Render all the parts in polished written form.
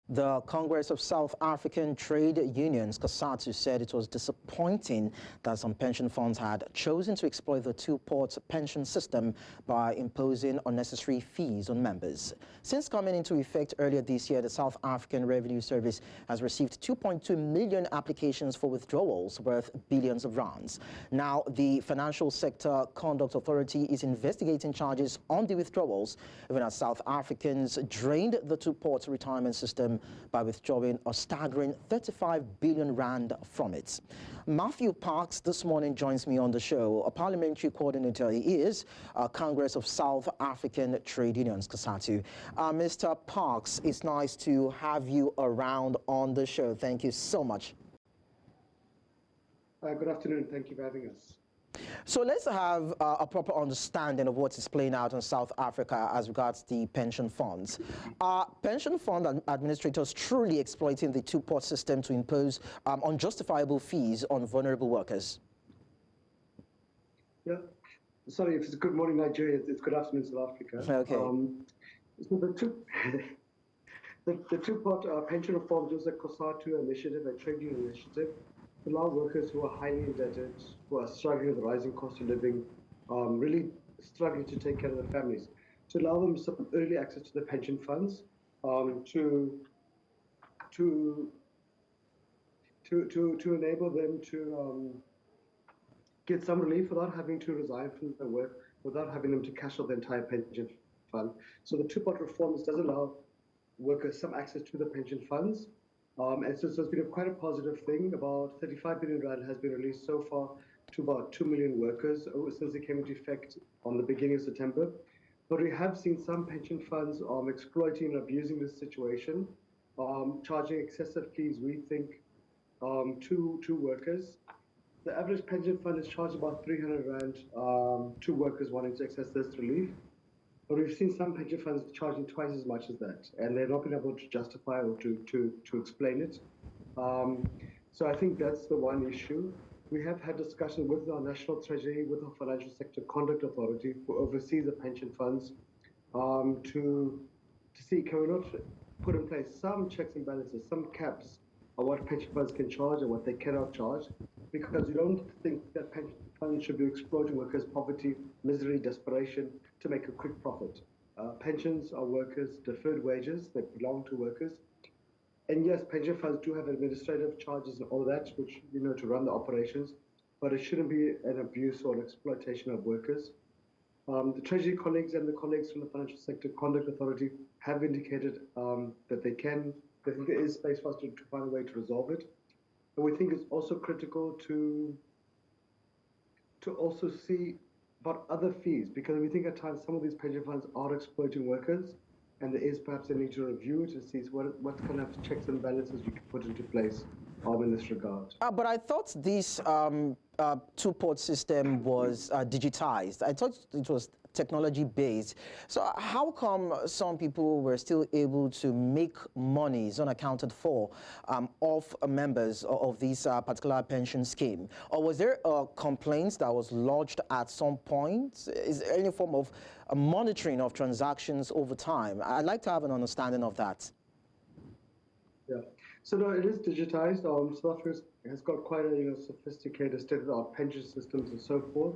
The Congress of South African Trade Unions, COSATU, said it was disappointing that some pension funds had chosen to exploit the two-pot pension system by imposing unnecessary fees on members. Since coming into effect earlier this year, the South African Revenue Service has received 2.2 million applications for withdrawals worth billions of rands. Now, the Financial Sector Conduct Authority is investigating charges on the withdrawals, even as South Africans drained the two-pot retirement system by withdrawing a staggering 35 billion rand from it. Matthew Parks this morning joins me on the show. A parliamentary coordinator he is, Congress of South African Trade Unions, COSATU. Mr. Parks, it's nice to have you around on the show. Thank you so much. Good afternoon. Thank you for having us. So let's have a proper understanding of what is playing out in South Africa as regards the pension funds. Are pension fund administrators truly exploiting the two-pot system to impose unjustifiable fees on vulnerable workers? Yeah. Sorry, if it's good morning, Nigeria, it's good afternoon, South Africa. Okay. So the two-pot pension reform is a COSATU initiative, a trade union initiative, to allow workers who are highly indebted, who are struggling with the rising cost of living, really struggling to take care of their families, to allow them some early access to the pension funds, to enable them to get some relief without having to resign from their work, without having them to cash out the entire pension fund. So the two-pot reforms does allow workers some access to the pension funds. And so it's been quite a positive thing. About 35 billion rand has been released so far to about 2 million workers since it came into effect on the beginning of September. But we have seen some pension funds exploiting and abusing this situation, charging excessive fees, we think, to workers. The average pension fund is charged about 300 rand to workers wanting to access this relief. But we've seen some pension funds charging twice as much as that, and they've not been able to justify or to explain it. So I think that's the one issue. We have had discussion with our National Treasury, with our Financial Sector Conduct Authority, who oversees the pension funds, to see can we not put in place some checks and balances, some caps on what pension funds can charge and what they cannot charge, because we don't think that pension funds should be exploiting workers' poverty, misery, desperation to make a quick profit. Pensions are workers' deferred wages that belong to workers. And yes, pension funds do have administrative charges and all that, which, to run the operations, but it shouldn't be an abuse or an exploitation of workers. The Treasury colleagues and the colleagues from the Financial Sector Conduct Authority have indicated that they think there is space for us to find a way to resolve it. And we think it's also critical to also see about other fees, because we think at times some of these pension funds are exploiting workers, and there is perhaps a need to review it and see what kind of checks and balances we can put into place in this regard. But I thought this two-pot system was digitized. I thought it was technology-based. So how come some people were still able to make monies unaccounted for of members of this particular pension scheme? Or was there a complaint that was lodged at some point? Is there any form of monitoring of transactions over time? I'd like to have an understanding of that. Yeah. So no, it is digitized. South Africa has got quite a sophisticated state-of-the-art pension systems and so forth.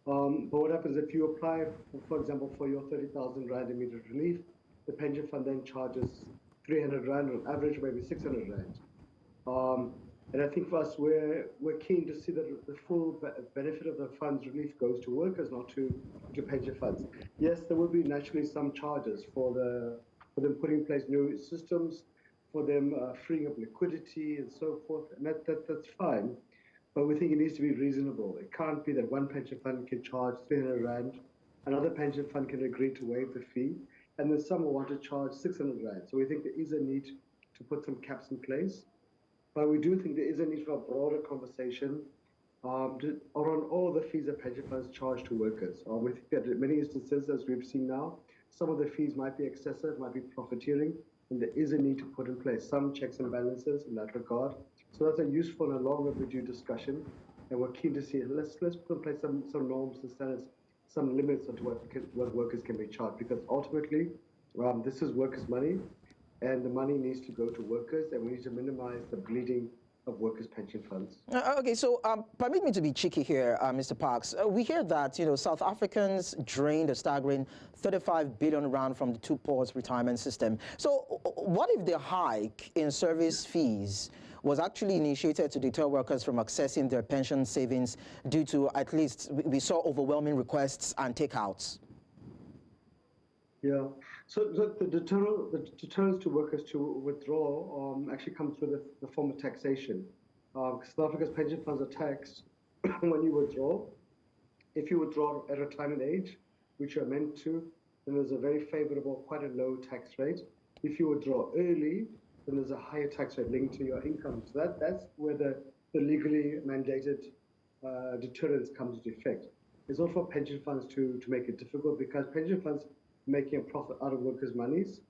But what happens if you apply, for example, for your 30,000 rand immediate relief, the pension fund then charges 300 rand on average, maybe 600 rand. And I think for us, we're keen to see that the full benefit of the fund's relief goes to workers, not to pension funds. Yes, there will be naturally some charges for them putting in place new systems, for them freeing up liquidity and so forth, and that's fine. But we think it needs to be reasonable. It can't be that one pension fund can charge 300 rand, another pension fund can agree to waive the fee, and then some will want to charge 600 rand. So we think there is a need to put some caps in place. But we do think there is a need for a broader conversation around all the fees that pension funds charge to workers. We think that in many instances, as we've seen now, some of the fees might be excessive, might be profiteering, and there is a need to put in place some checks and balances in that regard. So that's a useful and long overdue discussion, and we're keen to see it. Let's put in place some norms and standards, some limits on what workers can be charged, because ultimately this is workers' money, and the money needs to go to workers, and we need to minimize the bleeding of workers' pension funds. Okay, so permit me to be cheeky here, Mr. Parks. We hear that South Africans drained a staggering 35 billion rand from the two-ports retirement system. So what if the hike in service fees was actually initiated to deter workers from accessing their pension savings due to, at least we saw, overwhelming requests and takeouts? Yeah. So the deterrence to workers to withdraw actually comes through the form of taxation. South Africa's pension funds are taxed when you withdraw. If you withdraw at retirement age, which you're meant to, then there's a very favorable, quite a low tax rate. If you withdraw early, then there's a higher tax rate linked to your income. So that's where the legally mandated deterrence comes into effect. It's not for pension funds to make it difficult, because pension funds making a profit out of workers' monies.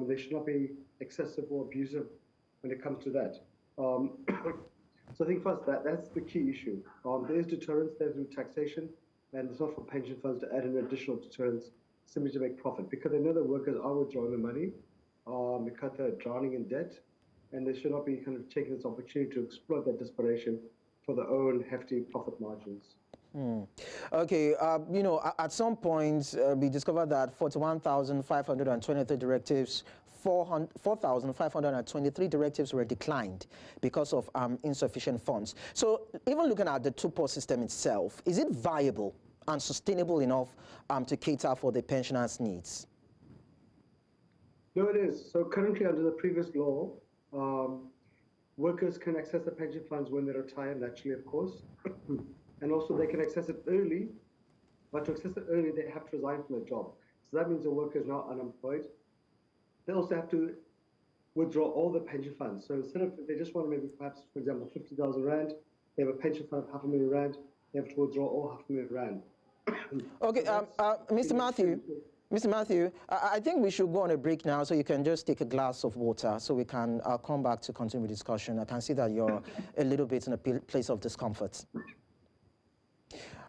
They should not be excessive or abusive when it comes to that. So I think first that's the key issue. There is deterrence there through taxation, and it's not for pension funds to add an additional deterrence simply to make profit, because they know that workers are withdrawing the money because they're drowning in debt, and they should not be kind of taking this opportunity to exploit that desperation for their own hefty profit margins. Okay, at some point we discovered that 41,523 directives, 4,523 directives were declined because of insufficient funds. So even looking at the two-port system itself, is it viable and sustainable enough to cater for the pensioners' needs? No, it is. So currently, under the previous law, workers can access the pension funds when they retire, naturally, of course. And also they can access it early, but to access it early, they have to resign from their job. So that means the worker is now unemployed. They also have to withdraw all the pension funds. So instead of, if they just want to maybe perhaps, for example, 50,000 rand, they have a pension fund of 500,000 rand, they have to withdraw all 500,000 rand. Okay, Mr. Matthew, I think we should go on a break now, so you can just take a glass of water so we can come back to continue the discussion. I can see that you're a little bit in a place of discomfort.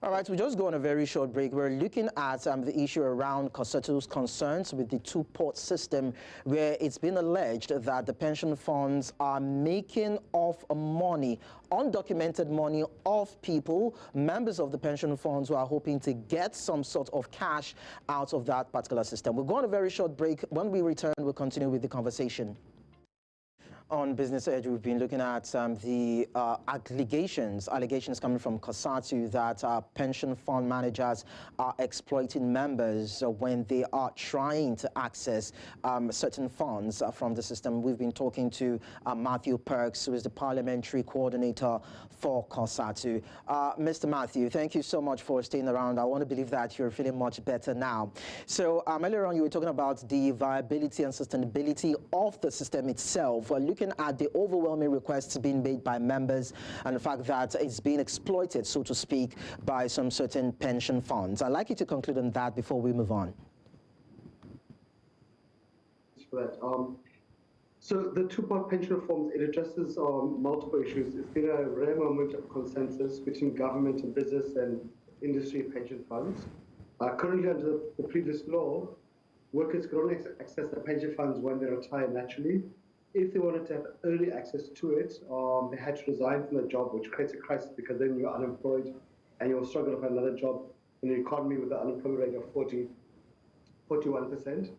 All right, we'll just go on a very short break. We're looking at the issue around COSATU's concerns with the two-port system, where it's been alleged that the pension funds are making off money, undocumented money, off people, members of the pension funds who are hoping to get some sort of cash out of that particular system. We'll go on a very short break. When we return, we'll continue with the conversation. On Business Edge, we've been looking at the allegations coming from COSATU that pension fund managers are exploiting members when they are trying to access certain funds from the system. We've been talking to Matthew Perks, who is the Parliamentary Coordinator for COSATU. Mr. Matthew, thank you so much for staying around. I want to believe that you're feeling much better now. So earlier on, you were talking about the viability and sustainability of the system itself. Looking at the overwhelming requests being made by members and the fact that it's being exploited, so to speak, by some certain pension funds. I'd like you to conclude on that before we move on. For that. So the two-part pension reforms, it addresses multiple issues. It's been a rare moment of consensus between government and business and industry pension funds. Currently, under the previous law, workers could only access their pension funds when they retire naturally. If they wanted to have early access to it, they had to resign from their job, which creates a crisis because then you're unemployed and you'll struggle to find another job in an economy with an unemployment rate of 41%.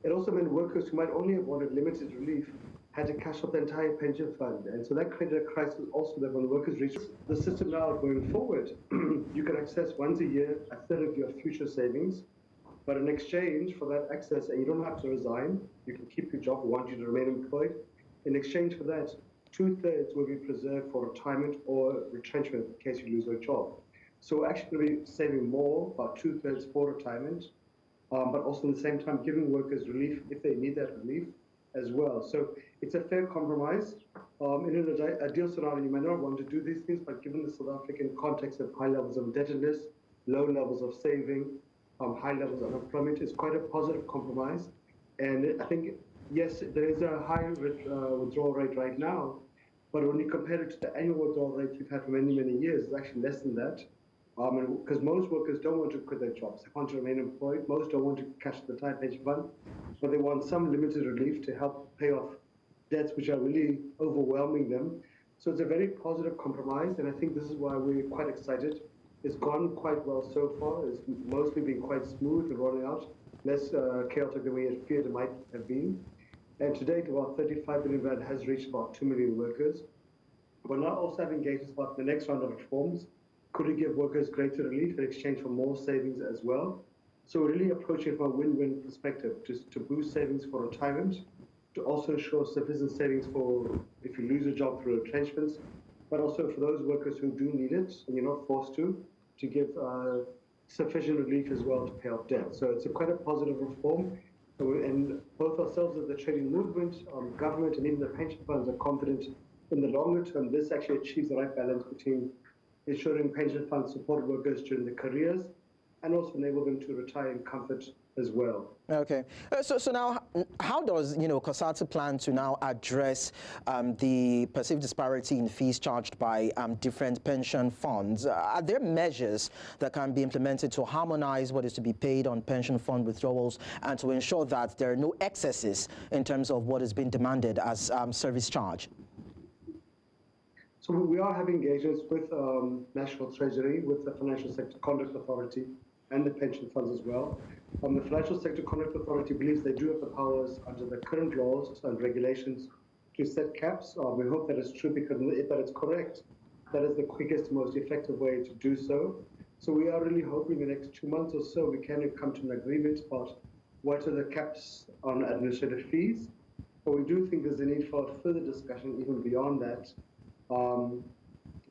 It also meant workers who might only have wanted limited relief had to cash up the entire pension fund. And so that created a crisis also that when workers reach the system now going forward, you can access once a year a third of your future savings. But in exchange for that access, and you don't have to resign, you can keep your job, we want you to remain employed. In exchange for that, 2/3 will be preserved for retirement or retrenchment in case you lose your job. So we're actually going to be saving more, about 2/3 for retirement, but also at the same time giving workers relief if they need that relief as well. So it's a fair compromise. In an ideal scenario, you might not want to do these things, but given the South African context of high levels of indebtedness, low levels of saving, high levels of unemployment, is quite a positive compromise. And I think, yes, there is a high withdrawal rate right now, but when you compare it to the annual withdrawal rate we've had for many, many years, it's actually less than that. Because most workers don't want to quit their jobs. They want to remain employed. Most don't want to cash the entire pension fund. but they want some limited relief to help pay off debts which are really overwhelming them. So it's a very positive compromise, and I think this is why we're quite excited. It's gone quite well so far. It's mostly been quite smooth and rolling out, less chaotic than we had feared it might have been. And to date, about 35 billion rand has reached about 2 million workers. We're now also having engagements about the next round of reforms. Could we give workers greater relief in exchange for more savings as well? So we're really approaching it from a win-win perspective, just to boost savings for retirement, to also ensure sufficient savings for if you lose a job through retrenchments, but also for those workers who do need it and you're not forced to give sufficient relief as well to pay off debt. So it's quite a positive reform. And both ourselves as the trading movement, government, and even the pension funds are confident in the longer term, this actually achieves the right balance between ensuring pension funds support workers during their careers and also enable them to retire in comfort as well. Okay. So now, how does, COSATU plan to now address the perceived disparity in fees charged by different pension funds? Are there measures that can be implemented to harmonize what is to be paid on pension fund withdrawals and to ensure that there are no excesses in terms of what is being demanded as service charge? So we are having engagements with National Treasury, with the Financial Sector Conduct Authority, and the pension funds as well. The Financial Sector Conduct Authority believes they do have the powers under the current laws and regulations to set caps. We hope that it's true, because if that is correct, that is the quickest, most effective way to do so. So we are really hoping in the next 2 months or so we can come to an agreement about what are the caps on administrative fees. But we do think there's a need for further discussion even beyond that,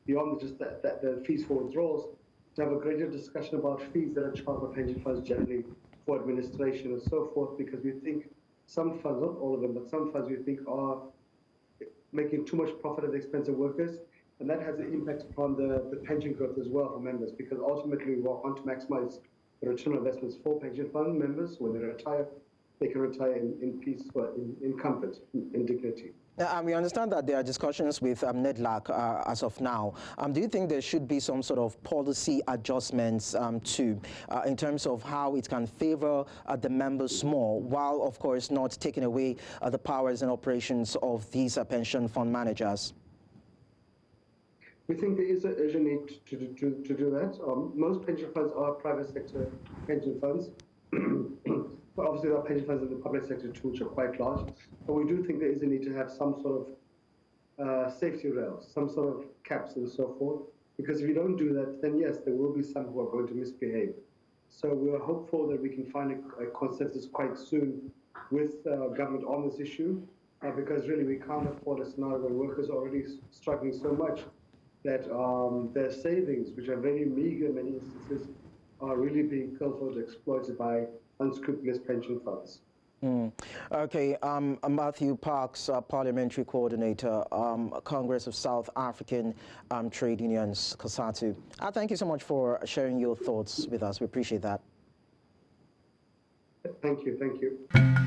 beyond just the fees for withdrawals, to have a greater discussion about fees that are charged by pension funds generally for administration and so forth, because we think some funds, not all of them, but some funds we think are making too much profit at the expense of workers, and that has an impact upon the pension growth as well for members, because ultimately we want to maximize the return on investments for pension fund members. When they retire, they can retire in peace, in comfort, in dignity. We understand that there are discussions with NEDLAC as of now. Do you think there should be some sort of policy adjustments too, in terms of how it can favor the members more, while of course not taking away the powers and operations of these pension fund managers? We think there is an urgent need to do that. Most pension funds are private sector pension funds. But obviously there are pension funds in the public sector too, which are quite large. But we do think there is a need to have some sort of safety rails, some sort of caps and so forth. Because if you don't do that, then yes, there will be some who are going to misbehave. So we are hopeful that we can find a consensus quite soon with government on this issue, because really we can't afford a scenario where workers are already struggling so much that their savings, which are very meager in many instances, are really being pilfered, exploited by unscrupulous pension funds. Okay, Matthew Parks, Parliamentary Coordinator, Congress of South African Trade Unions, COSATU. Thank you so much for sharing your thoughts with us. We appreciate that. Thank you.